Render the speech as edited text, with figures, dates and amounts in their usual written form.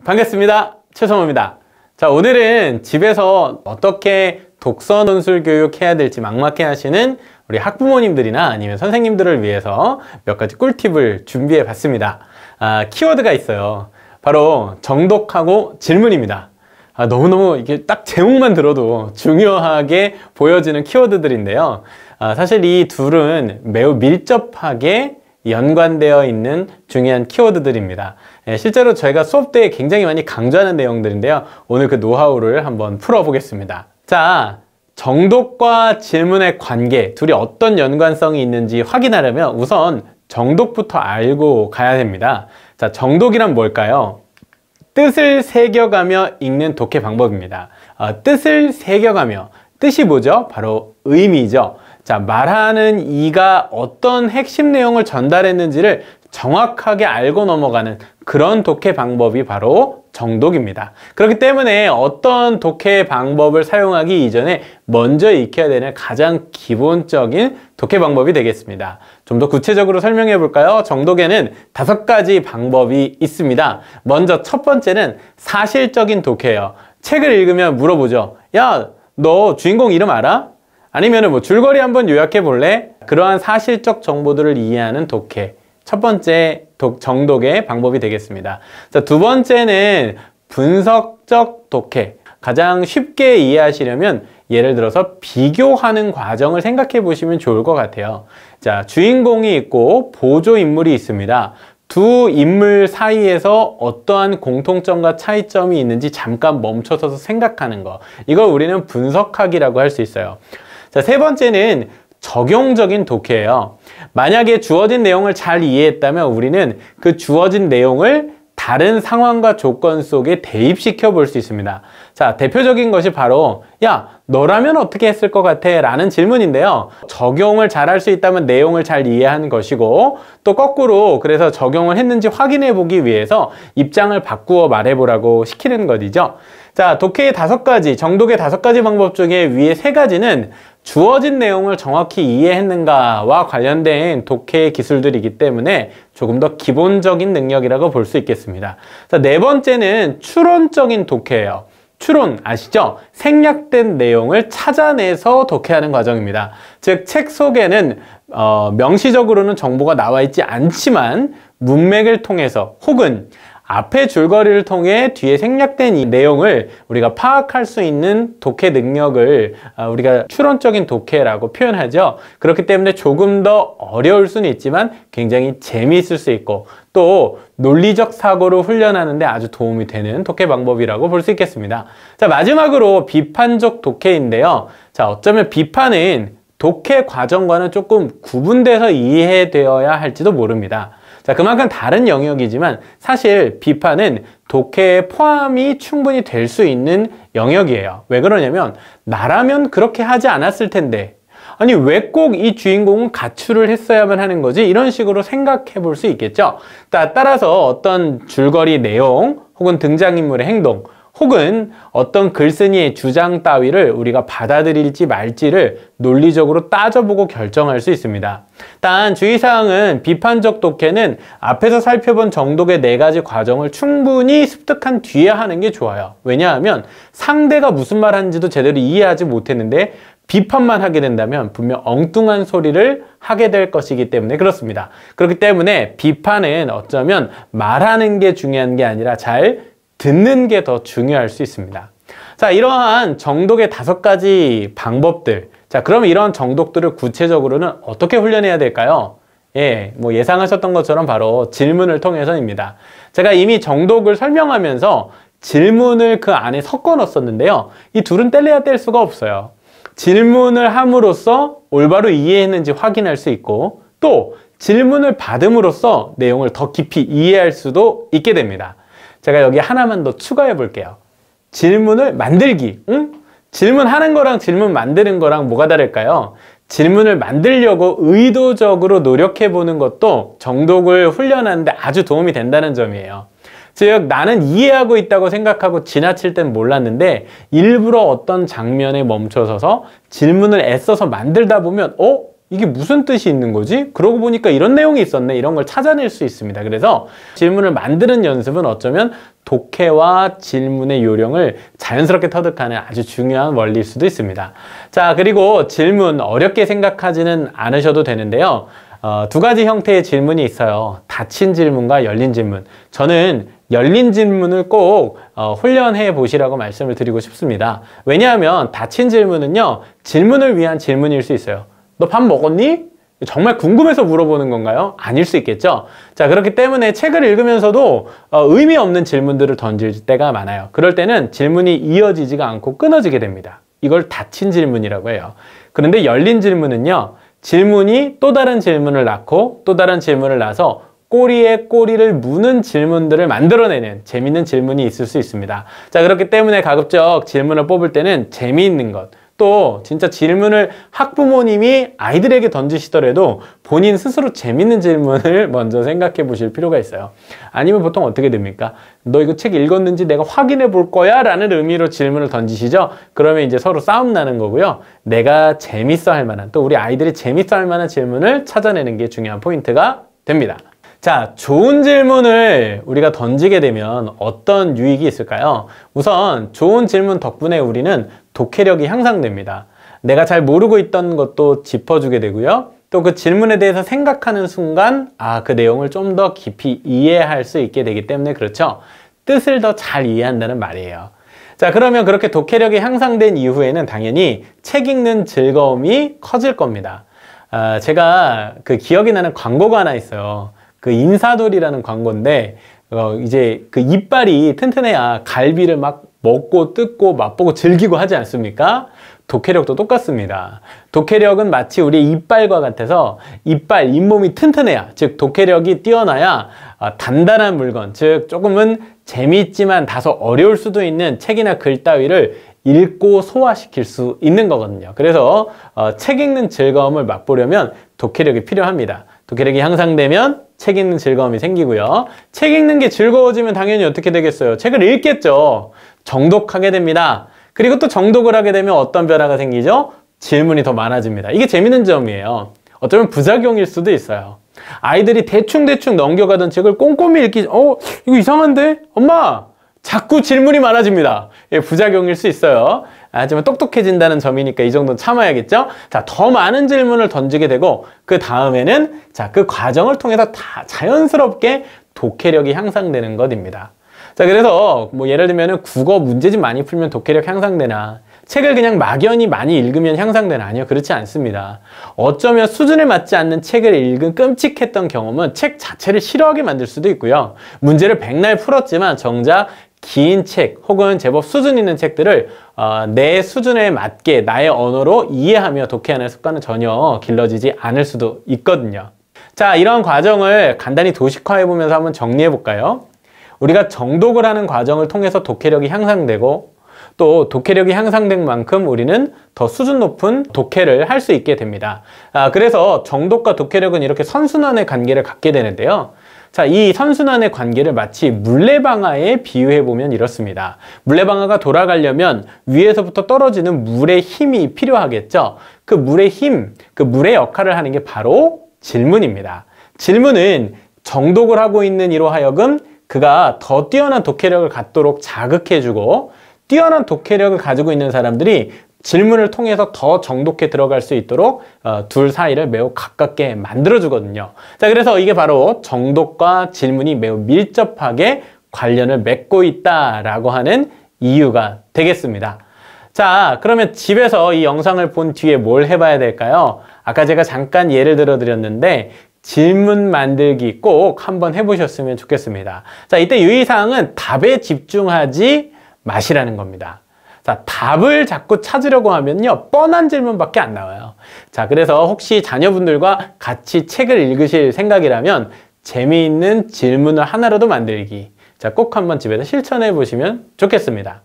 반갑습니다. 최성호입니다. 자, 오늘은 집에서 어떻게 독서 논술 교육해야 될지 막막해 하시는 우리 학부모님들이나 아니면 선생님들을 위해서 몇 가지 꿀팁을 준비해 봤습니다. 키워드가 있어요. 바로 정독하고 질문입니다. 너무너무 이게 딱 제목만 들어도 중요하게 보여지는 키워드들인데요. 사실 이 둘은 매우 밀접하게 연관되어 있는 중요한 키워드들입니다. 실제로 저희가 수업 때 굉장히 많이 강조하는 내용들인데요. 오늘 그 노하우를 한번 풀어보겠습니다. 자, 정독과 질문의 관계, 둘이 어떤 연관성이 있는지 확인하려면 우선 정독부터 알고 가야 됩니다. 자, 정독이란 뭘까요? 뜻을 새겨가며 읽는 독해 방법입니다. 뜻을 새겨가며, 뜻이 뭐죠? 바로 의미죠. 자, 말하는 이가 어떤 핵심 내용을 전달했는지를 정확하게 알고 넘어가는 그런 독해 방법이 바로 정독입니다. 그렇기 때문에 어떤 독해 방법을 사용하기 이전에 먼저 익혀야 되는 가장 기본적인 독해 방법이 되겠습니다. 좀 더 구체적으로 설명해 볼까요? 정독에는 5가지 방법이 있습니다. 먼저 첫 번째는 사실적인 독해예요. 책을 읽으면 물어보죠. 야, 너 주인공 이름 알아? 아니면은 뭐 줄거리 한번 요약해 볼래? 그러한 사실적 정보들을 이해하는 독해. 첫 번째 정독의 방법이 되겠습니다. 자, 두 번째는 분석적 독해. 가장 쉽게 이해하시려면 예를 들어서 비교하는 과정을 생각해 보시면 좋을 것 같아요. 자, 주인공이 있고 보조 인물이 있습니다. 두 인물 사이에서 어떠한 공통점과 차이점이 있는지 잠깐 멈춰서서 생각하는 거. 이걸 우리는 분석하기라고 할 수 있어요. 자, 세 번째는 적용적인 독해예요. 만약에 주어진 내용을 잘 이해했다면 우리는 그 주어진 내용을 다른 상황과 조건 속에 대입시켜 볼 수 있습니다. 자, 대표적인 것이 바로 야, 너라면 어떻게 했을 것 같아? 라는 질문인데요. 적용을 잘 할 수 있다면 내용을 잘 이해하는 것이고, 또 거꾸로 그래서 적용을 했는지 확인해 보기 위해서 입장을 바꾸어 말해보라고 시키는 것이죠. 자, 독해의 5가지, 정독의 5가지 방법 중에 위에 3가지는 주어진 내용을 정확히 이해했는가와 관련된 독해 기술들이기 때문에 조금 더 기본적인 능력이라고 볼 수 있겠습니다. 자, 네 번째는 추론적인 독해예요. 추론 아시죠? 생략된 내용을 찾아내서 독해하는 과정입니다. 즉, 책 속에는 명시적으로는 정보가 나와 있지 않지만 문맥을 통해서 혹은 앞에 줄거리를 통해 뒤에 생략된 이 내용을 우리가 파악할 수 있는 독해 능력을 우리가 추론적인 독해라고 표현하죠. 그렇기 때문에 조금 더 어려울 수는 있지만 굉장히 재미있을 수 있고 또 논리적 사고를 훈련하는 데 아주 도움이 되는 독해 방법이라고 볼 수 있겠습니다. 자, 마지막으로 비판적 독해인데요. 자, 어쩌면 비판은 독해 과정과는 조금 구분돼서 이해되어야 할지도 모릅니다. 자, 그만큼 다른 영역이지만 사실 비판은 독해에 포함이 충분히 될 수 있는 영역이에요. 왜 그러냐면 나라면 그렇게 하지 않았을 텐데 아니 왜 꼭 이 주인공은 가출을 했어야만 하는 거지? 이런 식으로 생각해 볼 수 있겠죠. 따라서 어떤 줄거리 내용 혹은 등장인물의 행동 혹은 어떤 글쓴이의 주장 따위를 우리가 받아들일지 말지를 논리적으로 따져보고 결정할 수 있습니다. 단 주의사항은 비판적 독해는 앞에서 살펴본 정독의 4가지 과정을 충분히 습득한 뒤에 하는 게 좋아요. 왜냐하면 상대가 무슨 말 하는지도 제대로 이해하지 못했는데 비판만 하게 된다면 분명 엉뚱한 소리를 하게 될 것이기 때문에 그렇습니다. 그렇기 때문에 비판은 어쩌면 말하는 게 중요한 게 아니라 잘 듣는 게 더 중요할 수 있습니다. 자, 이러한 정독의 5가지 방법들. 자, 그러면 이러한 정독들을 구체적으로는 어떻게 훈련해야 될까요? 예, 뭐 예상하셨던 것처럼 바로 질문을 통해서입니다. 제가 이미 정독을 설명하면서 질문을 그 안에 섞어 넣었었는데요. 이 둘은 뗄래야 뗄 수가 없어요. 질문을 함으로써 올바로 이해했는지 확인할 수 있고 또 질문을 받음으로써 내용을 더 깊이 이해할 수도 있게 됩니다. 제가 여기 하나만 더 추가해 볼게요. 질문을 만들기. 질문하는 거랑 질문 만드는 거랑 뭐가 다를까요? 질문을 만들려고 의도적으로 노력해 보는 것도 정독을 훈련하는데 아주 도움이 된다는 점이에요. 즉 나는 이해하고 있다고 생각하고 지나칠 땐 몰랐는데 일부러 어떤 장면에 멈춰서서 질문을 애써서 만들다 보면 이게 무슨 뜻이 있는 거지? 그러고 보니까 이런 내용이 있었네. 이런 걸 찾아낼 수 있습니다. 그래서 질문을 만드는 연습은 어쩌면 독해와 질문의 요령을 자연스럽게 터득하는 아주 중요한 원리일 수도 있습니다. 자, 그리고 질문 어렵게 생각하지는 않으셔도 되는데요. 두 가지 형태의 질문이 있어요. 닫힌 질문과 열린 질문. 저는 열린 질문을 꼭 훈련해 보시라고 말씀을 드리고 싶습니다. 왜냐하면 닫힌 질문은요, 질문을 위한 질문일 수 있어요. 너 밥 먹었니? 정말 궁금해서 물어보는 건가요? 아닐 수 있겠죠? 자, 그렇기 때문에 책을 읽으면서도 의미 없는 질문들을 던질 때가 많아요. 그럴 때는 질문이 이어지지가 않고 끊어지게 됩니다. 이걸 닫힌 질문이라고 해요. 그런데 열린 질문은요, 질문이 또 다른 질문을 낳고 또 다른 질문을 낳아서 꼬리에 꼬리를 무는 질문들을 만들어내는 재미있는 질문이 있을 수 있습니다. 자, 그렇기 때문에 가급적 질문을 뽑을 때는 재미있는 것, 또 진짜 질문을 학부모님이 아이들에게 던지시더라도 본인 스스로 재밌는 질문을 먼저 생각해 보실 필요가 있어요. 아니면 보통 어떻게 됩니까? 너 이거 책 읽었는지 내가 확인해 볼 거야? 라는 의미로 질문을 던지시죠? 그러면 이제 서로 싸움 나는 거고요. 내가 재밌어 할 만한, 또 우리 아이들이 재밌어 할 만한 질문을 찾아내는 게 중요한 포인트가 됩니다. 자, 좋은 질문을 우리가 던지게 되면 어떤 유익이 있을까요? 우선 좋은 질문 덕분에 우리는 독해력이 향상됩니다. 내가 잘 모르고 있던 것도 짚어주게 되고요. 또 그 질문에 대해서 생각하는 순간 그 내용을 좀 더 깊이 이해할 수 있게 되기 때문에 그렇죠. 뜻을 더 잘 이해한다는 말이에요. 자, 그러면 그렇게 독해력이 향상된 이후에는 당연히 책 읽는 즐거움이 커질 겁니다. 제가 그 기억이 나는 광고가 하나 있어요. 그 인사돌이라는 광고인데 이제 그 이빨이 튼튼해야 갈비를 막 먹고 뜯고 맛보고 즐기고 하지 않습니까? 독해력도 똑같습니다. 독해력은 마치 우리의 이빨과 같아서 이빨, 잇몸이 튼튼해야, 즉 독해력이 뛰어나야 단단한 물건, 즉 조금은 재미있지만 다소 어려울 수도 있는 책이나 글 따위를 읽고 소화시킬 수 있는 거거든요. 그래서 책 읽는 즐거움을 맛보려면 독해력이 필요합니다. 독해력이 향상되면 책 읽는 즐거움이 생기고요. 책 읽는 게 즐거워지면 당연히 어떻게 되겠어요? 책을 읽겠죠. 정독하게 됩니다. 그리고 또 정독을 하게 되면 어떤 변화가 생기죠? 질문이 더 많아집니다. 이게 재밌는 점이에요. 어쩌면 부작용일 수도 있어요. 아이들이 대충대충 넘겨가던 책을 꼼꼼히 읽기, 이거 이상한데? 엄마! 자꾸 질문이 많아집니다. 예, 부작용일 수 있어요. 하지만 똑똑해진다는 점이니까 이 정도는 참아야겠죠? 자, 더 많은 질문을 던지게 되고, 그 다음에는, 자, 그 과정을 통해서 다 자연스럽게 독해력이 향상되는 것입니다. 자, 그래서 뭐 예를 들면 국어 문제집 많이 풀면 독해력 향상되나, 책을 그냥 막연히 많이 읽으면 향상되나? 아니요, 그렇지 않습니다. 어쩌면 수준에 맞지 않는 책을 읽은 끔찍했던 경험은 책 자체를 싫어하게 만들 수도 있고요. 문제를 백날 풀었지만 정작 긴 책 혹은 제법 수준 있는 책들을 내 수준에 맞게 나의 언어로 이해하며 독해하는 습관은 전혀 길러지지 않을 수도 있거든요. 자, 이런 과정을 간단히 도식화해 보면서 한번 정리해 볼까요? 우리가 정독을 하는 과정을 통해서 독해력이 향상되고, 또 독해력이 향상된 만큼 우리는 더 수준 높은 독해를 할 수 있게 됩니다. 그래서 정독과 독해력은 이렇게 선순환의 관계를 갖게 되는데요. 자, 이 선순환의 관계를 마치 물레방아에 비유해보면 이렇습니다. 물레방아가 돌아가려면 위에서부터 떨어지는 물의 힘이 필요하겠죠. 그 물의 힘, 그 물의 역할을 하는 게 바로 질문입니다. 질문은 정독을 하고 있는 이로 하여금 그가 더 뛰어난 독해력을 갖도록 자극해주고, 뛰어난 독해력을 가지고 있는 사람들이 질문을 통해서 더 정독해 들어갈 수 있도록 둘 사이를 매우 가깝게 만들어주거든요. 자, 그래서 이게 바로 정독과 질문이 매우 밀접하게 관련을 맺고 있다라고 하는 이유가 되겠습니다. 자, 그러면 집에서 이 영상을 본 뒤에 뭘 해봐야 될까요? 아까 제가 잠깐 예를 들어 드렸는데 질문 만들기 꼭 한번 해보셨으면 좋겠습니다. 자, 이때 유의사항은 답에 집중하지 마시라는 겁니다. 자, 답을 자꾸 찾으려고 하면요, 뻔한 질문밖에 안 나와요. 자, 그래서 혹시 자녀분들과 같이 책을 읽으실 생각이라면 재미있는 질문을 하나라도 만들기. 자, 꼭 한번 집에서 실천해 보시면 좋겠습니다.